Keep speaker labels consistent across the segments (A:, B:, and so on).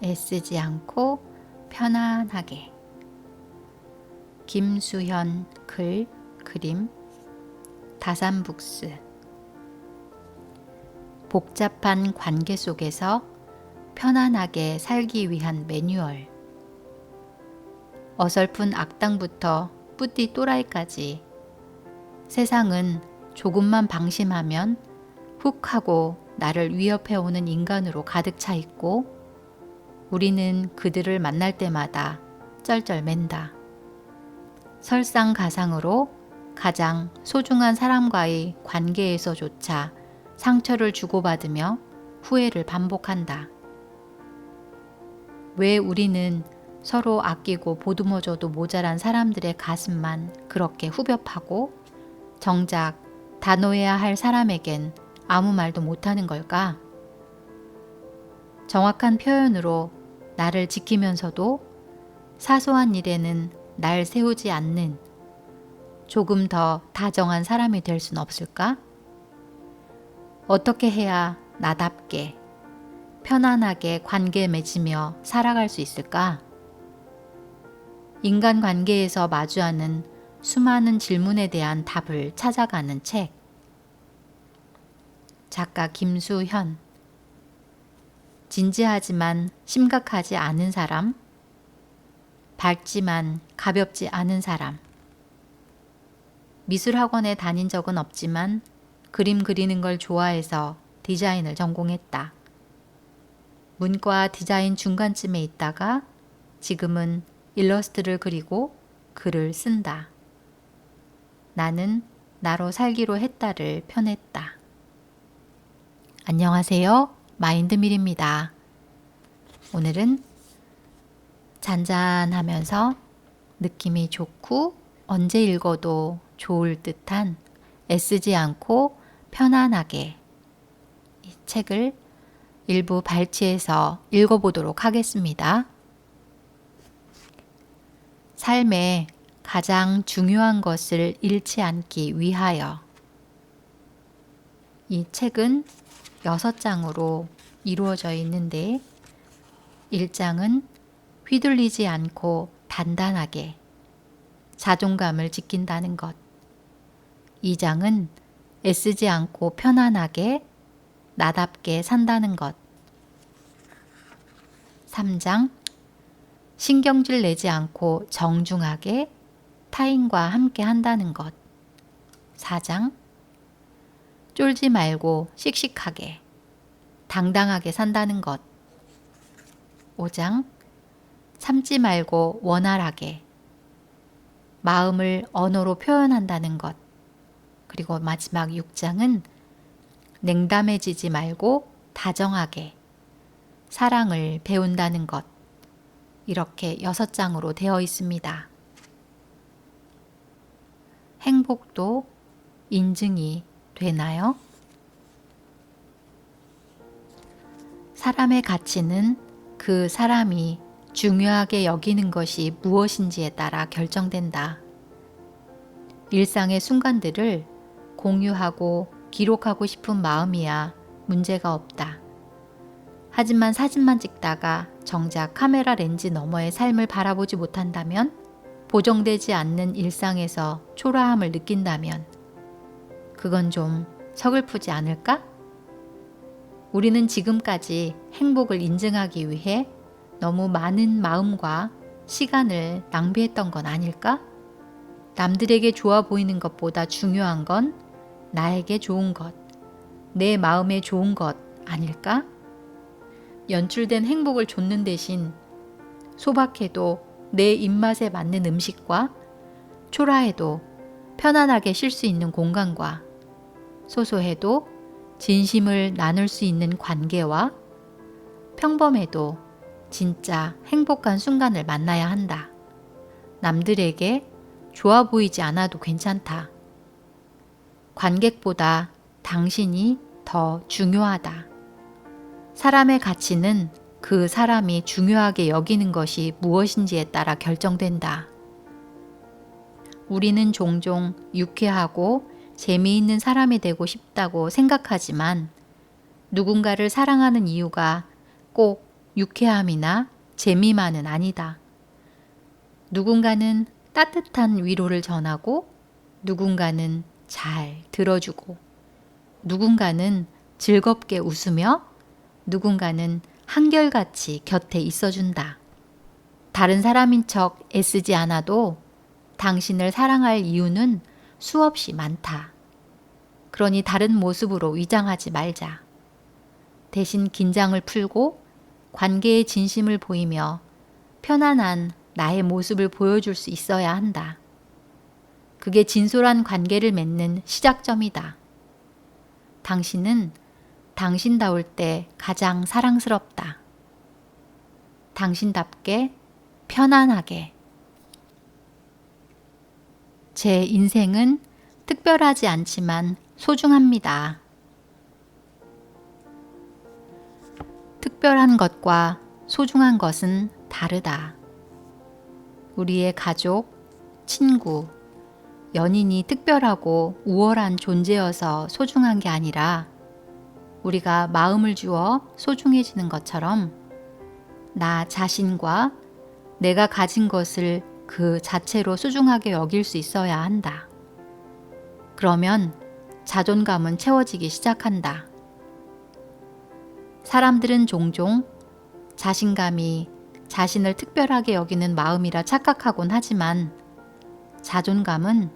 A: 애쓰지 않고 편안하게. 김수현 글, 그림, 다산북스. 복잡한 관계 속에서 편안하게 살기 위한 매뉴얼. 어설픈 악당부터 뿌띠 또라이까지 세상은 조금만 방심하면 훅 하고 나를 위협해오는 인간으로 가득 차 있고 우리는 그들을 만날 때마다 쩔쩔맨다. 설상가상으로 가장 소중한 사람과의 관계에서조차 상처를 주고받으며 후회를 반복한다. 왜 우리는 서로 아끼고 보듬어줘도 모자란 사람들의 가슴만 그렇게 후벼 파고 정작 다노해야 할 사람에겐 아무 말도 못하는 걸까? 정확한 표현으로 나를 지키면서도 사소한 일에는 날 세우지 않는 조금 더 다정한 사람이 될 순 없을까? 어떻게 해야 나답게 편안하게 관계 맺으며 살아갈 수 있을까? 인간관계에서 마주하는 수많은 질문에 대한 답을 찾아가는 책. 작가 김수현. 진지하지만 심각하지 않은 사람, 밝지만 가볍지 않은 사람. 미술학원에 다닌 적은 없지만 그림 그리는 걸 좋아해서 디자인을 전공했다. 문과 디자인 중간쯤에 있다가 지금은 일러스트를 그리고 글을 쓴다. 나는 나로 살기로 했다를 펴냈다. 안녕하세요. 마인드밀입니다. 오늘은 잔잔하면서 느낌이 좋고 언제 읽어도 좋을 듯한 애쓰지 않고 편안하게 이 책을 일부 발췌해서 읽어보도록 하겠습니다. 삶에 가장 중요한 것을 잃지 않기 위하여. 이 책은 6장으로 이루어져 있는데 1장은 휘둘리지 않고 단단하게 자존감을 지킨다는 것. 2장은 애쓰지 않고 편안하게 나답게 산다는 것. 3장 신경질 내지 않고 정중하게 타인과 함께 한다는 것. 4장 쫄지 말고 씩씩하게 당당하게 산다는 것. 5장 참지 말고 원활하게 마음을 언어로 표현한다는 것. 그리고 마지막 6장은 냉담해지지 말고 다정하게 사랑을 배운다는 것. 이렇게 6장으로 되어 있습니다. 행복도 인증이 되나요? 사람의 가치는 그 사람이 중요하게 여기는 것이 무엇인지에 따라 결정된다. 일상의 순간들을 공유하고 기록하고 싶은 마음이야 문제가 없다. 하지만 사진만 찍다가 정작 카메라 렌즈 너머의 삶을 바라보지 못한다면, 보정되지 않는 일상에서 초라함을 느낀다면 그건 좀 서글프지 않을까? 우리는 지금까지 행복을 인증하기 위해 너무 많은 마음과 시간을 낭비했던 건 아닐까? 남들에게 좋아 보이는 것보다 중요한 건 나에게 좋은 것, 내 마음에 좋은 것 아닐까? 연출된 행복을 좇는 대신 소박해도 내 입맛에 맞는 음식과 초라해도 편안하게 쉴 수 있는 공간과 소소해도 진심을 나눌 수 있는 관계와 평범해도 진짜 행복한 순간을 만나야 한다. 남들에게 좋아 보이지 않아도 괜찮다. 관객보다 당신이 더 중요하다. 사람의 가치는 그 사람이 중요하게 여기는 것이 무엇인지에 따라 결정된다. 우리는 종종 유쾌하고 재미있는 사람이 되고 싶다고 생각하지만 누군가를 사랑하는 이유가 꼭 유쾌함이나 재미만은 아니다. 누군가는 따뜻한 위로를 전하고, 누군가는 잘 들어주고, 누군가는 즐겁게 웃으며, 누군가는 한결같이 곁에 있어준다. 다른 사람인 척 애쓰지 않아도 당신을 사랑할 이유는 수없이 많다. 그러니 다른 모습으로 위장하지 말자. 대신 긴장을 풀고 관계의 진심을 보이며 편안한 나의 모습을 보여줄 수 있어야 한다. 그게 진솔한 관계를 맺는 시작점이다. 당신은 당신다울 때 가장 사랑스럽다. 당신답게 편안하게. 제 인생은 특별하지 않지만 소중합니다. 특별한 것과 소중한 것은 다르다. 우리의 가족, 친구, 연인이 특별하고 우월한 존재여서 소중한 게 아니라 우리가 마음을 주어 소중해지는 것처럼 나 자신과 내가 가진 것을 그 자체로 소중하게 여길 수 있어야 한다. 그러면 자존감은 채워지기 시작한다. 사람들은 종종 자신감이 자신을 특별하게 여기는 마음이라 착각하곤 하지만 자존감은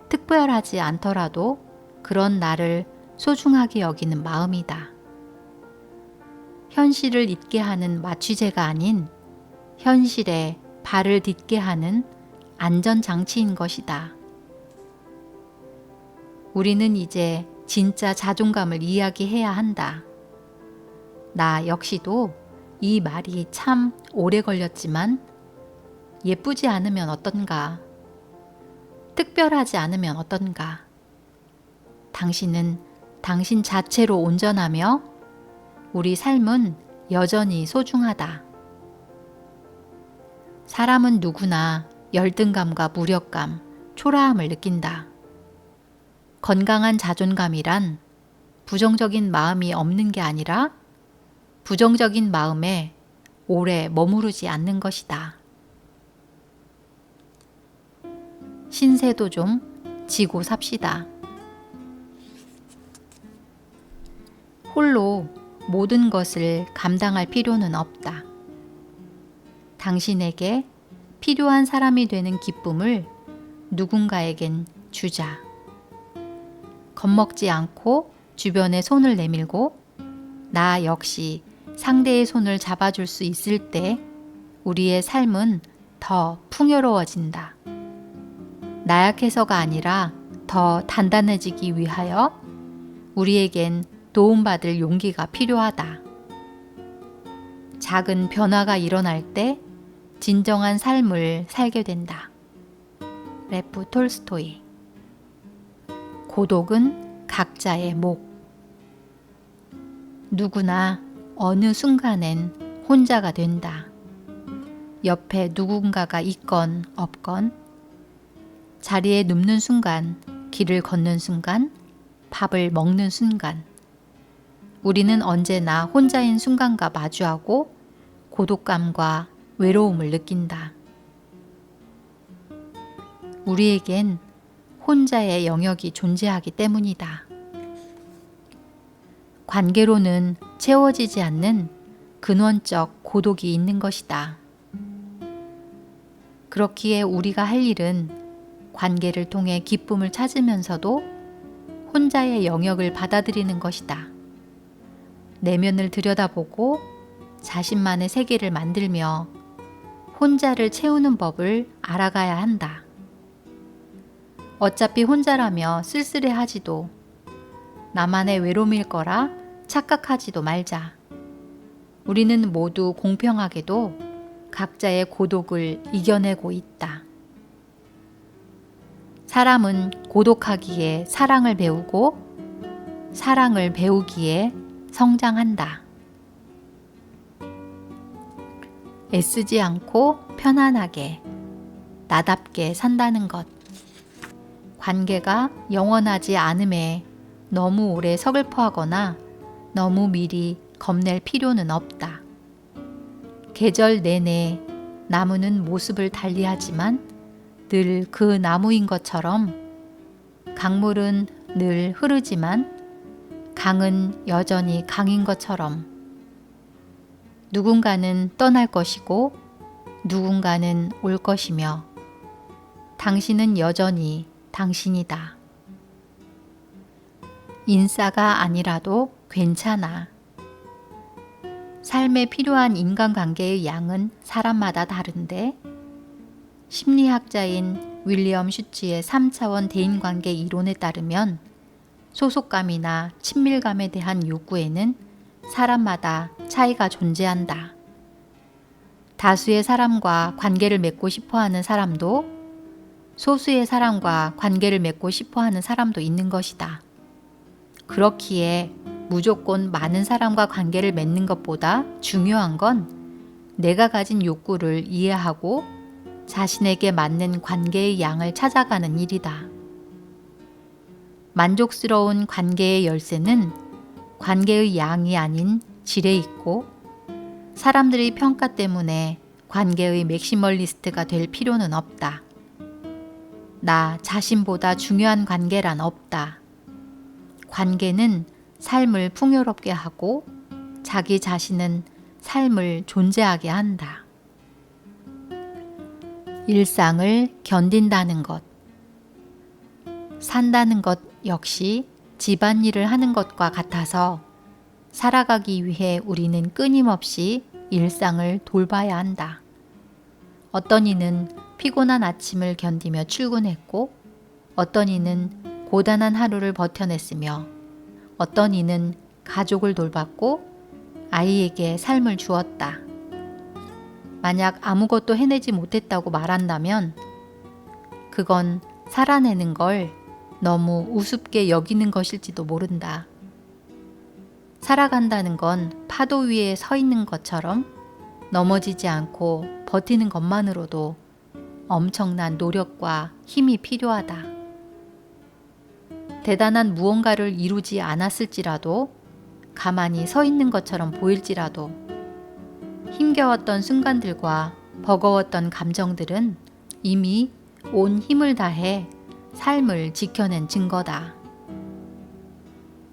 A: 특별하지 않더라도 그런 나를 소중하게 여기는 마음이다. 현실을 잊게 하는 마취제가 아닌 현실에 발을 딛게 하는 안전장치인 것이다. 우리는 이제 진짜 자존감을 이야기해야 한다. 나 역시도 이 말이 참 오래 걸렸지만 예쁘지 않으면 어떤가? 특별하지 않으면 어떤가? 당신은 당신 자체로 온전하며 우리 삶은 여전히 소중하다. 사람은 누구나 열등감과 무력감, 초라함을 느낀다. 건강한 자존감이란 부정적인 마음이 없는 게 아니라 부정적인 마음에 오래 머무르지 않는 것이다. 신세도 좀 지고 삽시다. 홀로 모든 것을 감당할 필요는 없다. 당신에게 필요한 사람이 되는 기쁨을 누군가에겐 주자. 겁먹지 않고 주변에 손을 내밀고 나 역시 상대의 손을 잡아줄 수 있을 때 우리의 삶은 더 풍요로워진다. 나약해서가 아니라 더 단단해지기 위하여 우리에겐 도움받을 용기가 필요하다. 작은 변화가 일어날 때 진정한 삶을 살게 된다. 레프 톨스토이. 고독은 각자의 목. 누구나 어느 순간엔 혼자가 된다. 옆에 누군가가 있건 없건, 자리에 눕는 순간, 길을 걷는 순간, 밥을 먹는 순간, 우리는 언제나 혼자인 순간과 마주하고 고독감과 외로움을 느낀다. 우리에겐 혼자의 영역이 존재하기 때문이다. 관계로는 채워지지 않는 근원적 고독이 있는 것이다. 그렇기에 우리가 할 일은 관계를 통해 기쁨을 찾으면서도 혼자의 영역을 받아들이는 것이다. 내면을 들여다보고 자신만의 세계를 만들며 혼자를 채우는 법을 알아가야 한다. 어차피 혼자라며 쓸쓸해하지도 나만의 외로움일 거라 착각하지도 말자. 우리는 모두 공평하게도 각자의 고독을 이겨내고 있다. 사람은 고독하기에 사랑을 배우고 사랑을 배우기에 성장한다. 애쓰지 않고 편안하게 나답게 산다는 것. 관계가 영원하지 않음에 너무 오래 서글퍼하거나 너무 미리 겁낼 필요는 없다. 계절 내내 나무는 모습을 달리하지만 늘 그 나무인 것처럼 강물은 늘 흐르지만 강은 여전히 강인 것처럼 누군가는 떠날 것이고 누군가는 올 것이며 당신은 여전히 당신이다. 인싸가 아니라도 괜찮아. 삶에 필요한 인간관계의 양은 사람마다 다른데 심리학자인 윌리엄 슈츠의 3차원 대인관계 이론에 따르면 소속감이나 친밀감에 대한 욕구에는 사람마다 차이가 존재한다. 다수의 사람과 관계를 맺고 싶어하는 사람도 소수의 사람과 관계를 맺고 싶어하는 사람도 있는 것이다. 그렇기에 무조건 많은 사람과 관계를 맺는 것보다 중요한 건 내가 가진 욕구를 이해하고 자신에게 맞는 관계의 양을 찾아가는 일이다. 만족스러운 관계의 열쇠는 관계의 양이 아닌 질에 있고 사람들의 평가 때문에 관계의 맥시멀리스트가 될 필요는 없다. 나 자신보다 중요한 관계란 없다. 관계는 삶을 풍요롭게 하고 자기 자신은 삶을 존재하게 한다. 일상을 견딘다는 것. 산다는 것 역시 집안일을 하는 것과 같아서 살아가기 위해 우리는 끊임없이 일상을 돌봐야 한다. 어떤 이는 피곤한 아침을 견디며 출근했고 어떤 이는 고단한 하루를 버텨냈으며 어떤 이는 가족을 돌봤고 아이에게 삶을 주었다. 만약 아무것도 해내지 못했다고 말한다면 그건 살아내는 걸 너무 우습게 여기는 것일지도 모른다. 살아간다는 건 파도 위에 서 있는 것처럼 넘어지지 않고 버티는 것만으로도 엄청난 노력과 힘이 필요하다. 대단한 무언가를 이루지 않았을지라도 가만히 서 있는 것처럼 보일지라도 힘겨웠던 순간들과 버거웠던 감정들은 이미 온 힘을 다해 삶을 지켜낸 증거다.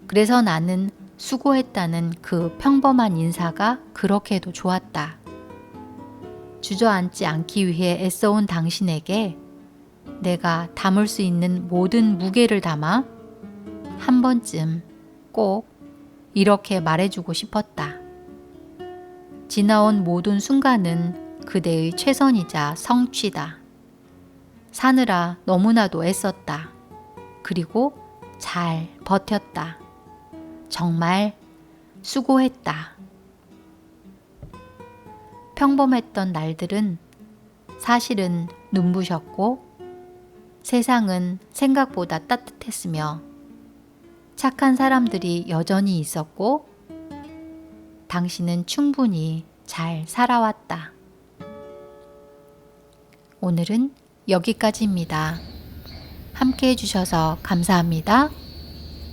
A: 그래서 나는 수고했다는 그 평범한 인사가 그렇게도 좋았다. 주저앉지 않기 위해 애써온 당신에게 내가 담을 수 있는 모든 무게를 담아 한 번쯤 꼭 이렇게 말해주고 싶었다. 지나온 모든 순간은 그대의 최선이자 성취다. 사느라 너무나도 애썼다. 그리고 잘 버텼다. 정말 수고했다. 평범했던 날들은 사실은 눈부셨고 세상은 생각보다 따뜻했으며 착한 사람들이 여전히 있었고 당신은 충분히 잘 살아왔다. 오늘은 여기까지입니다. 함께 해주셔서 감사합니다.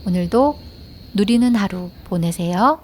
A: 오늘도 누리는 하루 보내세요.